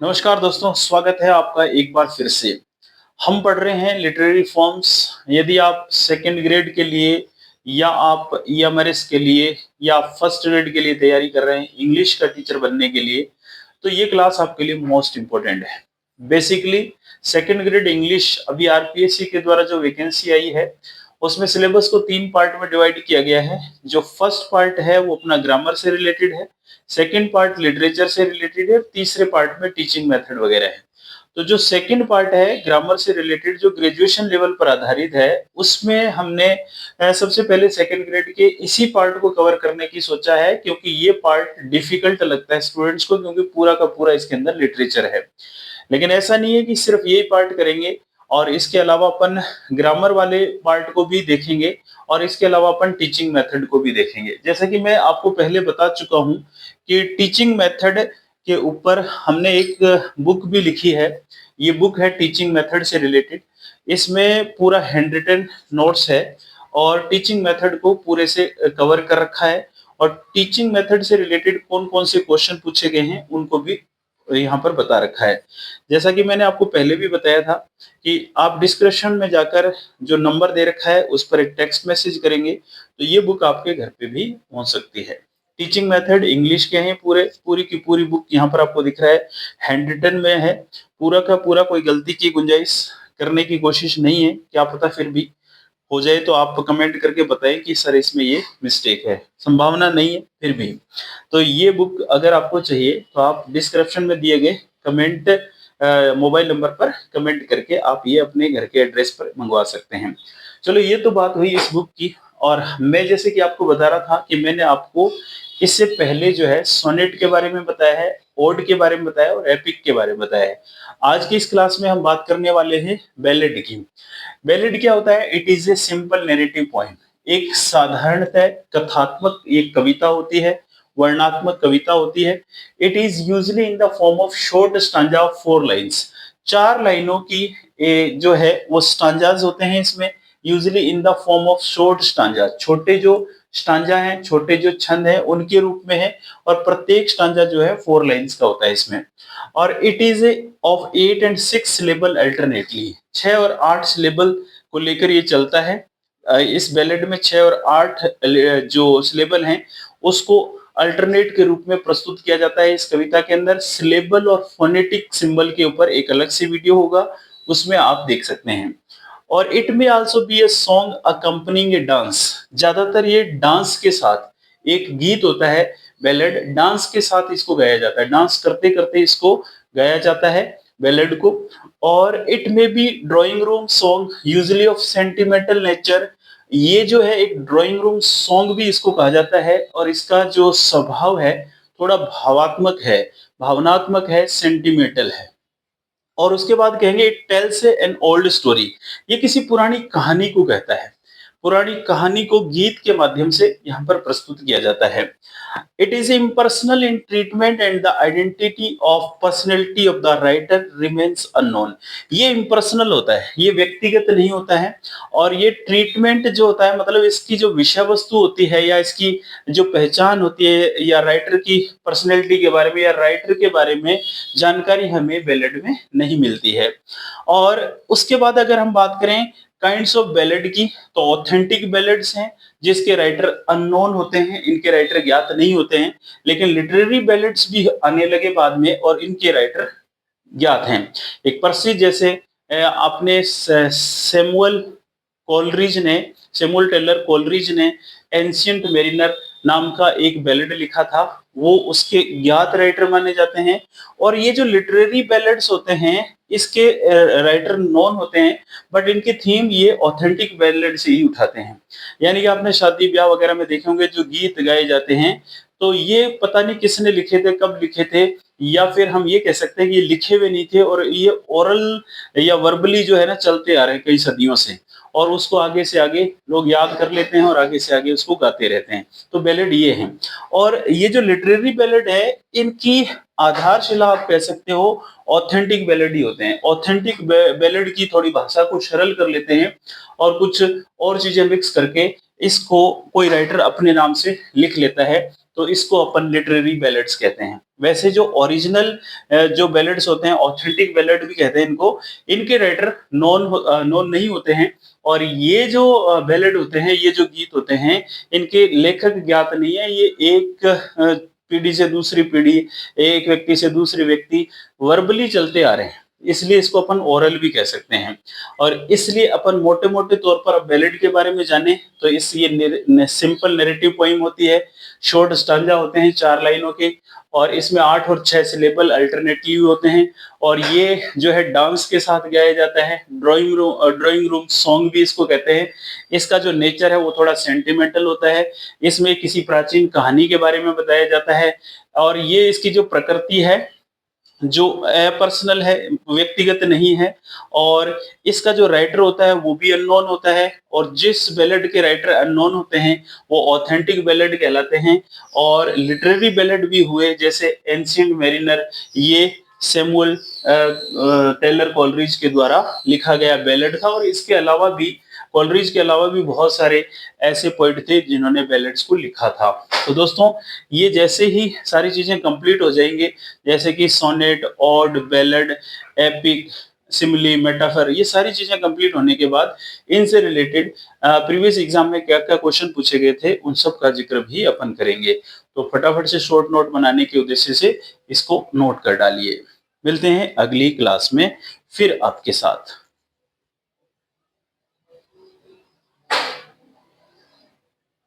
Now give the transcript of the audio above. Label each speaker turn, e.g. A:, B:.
A: नमस्कार दोस्तों, स्वागत है आपका एक बार फिर से। हम पढ़ रहे हैं लिटरेरी फॉर्म्स। यदि आप सेकंड ग्रेड के लिए या आप ईएमआरएस के लिए या फर्स्ट ग्रेड के लिए तैयारी कर रहे हैं इंग्लिश का टीचर बनने के लिए, तो ये क्लास आपके लिए मोस्ट इम्पोर्टेंट है। बेसिकली सेकंड ग्रेड इंग्लिश अभी आरपीएससी के द्वारा जो वैकेंसी आई है उसमें सिलेबस को 3 पार्ट में डिवाइड किया गया है। जो फर्स्ट पार्ट है वो अपना ग्रामर से रिलेटेड है, सेकंड पार्ट लिटरेचर से रिलेटेड है, तीसरे पार्ट में टीचिंग मेथड वगैरह है। तो जो सेकंड पार्ट है ग्रामर से रिलेटेड, जो ग्रेजुएशन लेवल पर आधारित है, उसमें हमने सबसे पहले सेकंड ग्रेड के इसी पार्ट को कवर करने की सोचा है, क्योंकि ये पार्ट डिफिकल्ट लगता है स्टूडेंट्स को, क्योंकि पूरा का पूरा इसके अंदर लिटरेचर है। लेकिन ऐसा नहीं है कि सिर्फ यही पार्ट करेंगे, और इसके अलावा अपन ग्रामर वाले पार्ट को भी देखेंगे, और इसके अलावा अपन टीचिंग मेथड को भी देखेंगे। जैसा कि मैं आपको पहले बता चुका हूं कि टीचिंग मेथड के ऊपर हमने एक बुक भी लिखी है। ये बुक है टीचिंग मेथड से रिलेटेड। इसमें पूरा हैंड रिटन नोट्स है और टीचिंग मेथड को पूरे से कवर कर रखा है, और टीचिंग मेथड से रिलेटेड कौन कौन से क्वेश्चन पूछे गए हैं उनको भी यहाँ पर बता रखा है। जैसा कि मैंने आपको पहले भी बताया था कि आप डिस्क्रिप्शन में जाकर जो नंबर दे रखा है उस पर एक टेक्स्ट मैसेज करेंगे तो ये बुक आपके घर पे भी पहुंच सकती है। टीचिंग मेथड इंग्लिश के हैं पूरी की पूरी बुक यहाँ पर आपको दिख रहा है, हैंड रिटन में है। पूरा का पूरा कोई गलती की गुंजाइश करने की कोशिश नहीं है, क्या पता फिर भी हो जाए तो आप कमेंट करके बताएं कि सर इसमें ये मिस्टेक है। संभावना नहीं है फिर भी। तो ये बुक अगर आपको चाहिए तो आप डिस्क्रिप्शन में दिए गए कमेंट मोबाइल नंबर पर कमेंट करके आप ये अपने घर के एड्रेस पर मंगवा सकते हैं। चलो, ये तो बात हुई इस बुक की। और मैं जैसे कि आपको बता रहा था कि मैंने आपको इससे पहले जो है सोनेट के बारे में बताया है, ओड के बारे में बताया और एपिक के बारे में बताया है। आज की इस क्लास में हम बात करने वाले हैं बैलेड की। बैलेड क्या होता है? It is a simple narrative poem. एक साधारणतः कथात्मक एक कविता होती है, वर्णात्मक कविता होती है। It is usually in the form of short stanza of 4 lines. 4 लाइनों की जो है वो स्टांजाज होते हैं इसमें, usually in the form of short stanza. छोटे जो स्टांजा हैं, छोटे जो छंद हैं उनके रूप में है, और प्रत्येक स्टांजा जो है 4 लाइन्स का होता है इसमें। और it is of 8 and 6 syllable alternately. 6 और 8 सिलेबल को लेकर ये चलता है। इस बैलेड में 6 और 8 जो सिलेबल हैं उसको अल्टरनेट के रूप में प्रस्तुत किया जाता है। इस कविता के अंदर सिलेबल और फोनेटिक सिंबल के ऊपर एक अलग से वीडियो होगा, उसमें आप देख सकते हैं। और इट में also be a song accompanying A dance. ज्यादातर ये डांस के साथ एक गीत होता है, बैलेड डांस के साथ इसको गाया जाता है, डांस करते करते इसको गाया जाता है बैलेड को। और it may be drawing room song usually of sentimental nature. ये जो है एक ड्राइंग रूम सॉन्ग भी इसको कहा जाता है, और इसका जो स्वभाव है थोड़ा भावात्मक है, भावनात्मक है, सेंटिमेंटल है। और उसके बाद कहेंगे it tells an old story. ये किसी पुरानी कहानी को कहता है। पुरानी कहानी को गीत के माध्यम से यहाँ पर प्रस्तुत किया जाता है। It is impersonal in treatment and the identity of personality of the writer remains unknown। ये impersonal होता है, ये व्यक्तिगत नहीं होता है। और ये ट्रीटमेंट जो होता है मतलब इसकी जो विषय वस्तु होती है या इसकी जो पहचान होती है या राइटर की पर्सनैलिटी के बारे में या राइटर के बारे में जानकारी हमें बैलेड में नहीं मिलती है। और उसके बाद अगर हम बात करें काइंड्स ऑफ बैलेड की, तो ऑथेंटिक बैलेड्स हैं जिसके राइटर अननोन होते हैं, इनके राइटर ज्ञात नहीं होते हैं। लेकिन लिटरेरी बैलेड्स भी आने लगे बाद में और इनके राइटर ज्ञात हैं। एक प्रसिद्ध जैसे आपने सैमुअल कोलरिज ने, सैमुअल टेलर कोलरिज ने एंशिएंट मेरिनर नाम का एक बैलेड लिखा था, वो उसके ज्ञात राइटर माने जाते हैं। और ये जो लिटरेरी बैलेड्स होते हैं इसके राइटर नॉन होते हैं, बट इनकी थीम ये ऑथेंटिक बैलेड से ही उठाते हैं। यानी कि आपने शादी ब्याह वगैरह में देखे होंगे जो गीत गाए जाते हैं, तो ये पता नहीं किसने लिखे थे, कब लिखे थे, या फिर हम ये कह सकते हैं कि ये लिखे हुए नहीं थे और ये ओरल या वर्बली जो है ना चलते आ रहे हैं कई सदियों से, और उसको आगे से आगे लोग याद कर लेते हैं और आगे से आगे उसको गाते रहते हैं। तो बैलेड ये हैं। और ये जो लिटरेरी बैलेड है इनकी आधारशिला आप कह सकते हो ऑथेंटिक बैलेड ही होते हैं। ऑथेंटिक बैलेड की थोड़ी भाषा को सरल कर लेते हैं और कुछ और चीजें मिक्स करके इसको कोई राइटर अपने नाम से लिख लेता है, तो इसको अपन लिटरेरी बैलेड्स कहते हैं। वैसे जो ओरिजिनल जो बैलेड्स होते हैं, ऑथेंटिक बैलेड भी कहते हैं इनको, इनके राइटर नॉन नहीं होते हैं। और ये जो बैलेड होते हैं, ये जो गीत होते हैं, इनके लेखक ज्ञात नहीं है। ये एक पीढ़ी से दूसरी पीढ़ी, एक व्यक्ति से दूसरे व्यक्ति वर्बली चलते आ रहे हैं, इसलिए इसको अपन ओरल भी कह सकते हैं। और इसलिए अपन मोटे-मोटे तौर पर अब बैलेड के बारे में जाने तो इस ये सिंपल नैरेटिव पोएम होती है, शॉर्ट स्टांजा होते हैं 4 लाइनों के, और इसमें 8 और 6 सिलेबल अल्टरनेटली होते हैं। और ये जो है डांस के साथ गाया जाता है, ड्राइंग रूम सॉन्ग भी इसको कहते हैं। इसका जो नेचर है वो थोड़ा सेंटिमेंटल होता है। इसमें किसी प्राचीन कहानी के बारे में बताया जाता है, और ये इसकी जो प्रकृति है, जो पर्सनल है, व्यक्तिगत नहीं है। और इसका जो राइटर होता है वो भी अननोन होता है, और जिस बैलेड के राइटर अननोन होते हैं वो ऑथेंटिक बैलेड कहलाते हैं। और लिटरेरी बैलेड भी हुए, जैसे एंशिएंट मैरिनर, ये सैमुअल टेलर कोलरिज के द्वारा लिखा गया बैलेड था। और इसके अलावा भी, कोलरिज के अलावा भी बहुत सारे ऐसे पोइट थे जिन्होंने बैलेड्स को लिखा था। तो दोस्तों, ये जैसे ही सारी चीजें कंप्लीट हो जाएंगे, जैसे कि sonnet, ode, ballad, epic, simile, metaphor, ये सारी चीजें कंप्लीट होने के बाद इनसे रिलेटेड प्रीवियस एग्जाम में क्या क्या क्वेश्चन पूछे गए थे उन सब का जिक्र भी अपन करेंगे। तो फटाफट से शॉर्ट नोट बनाने के उद्देश्य से इसको नोट कर डालिए। मिलते हैं अगली क्लास में फिर आपके साथ।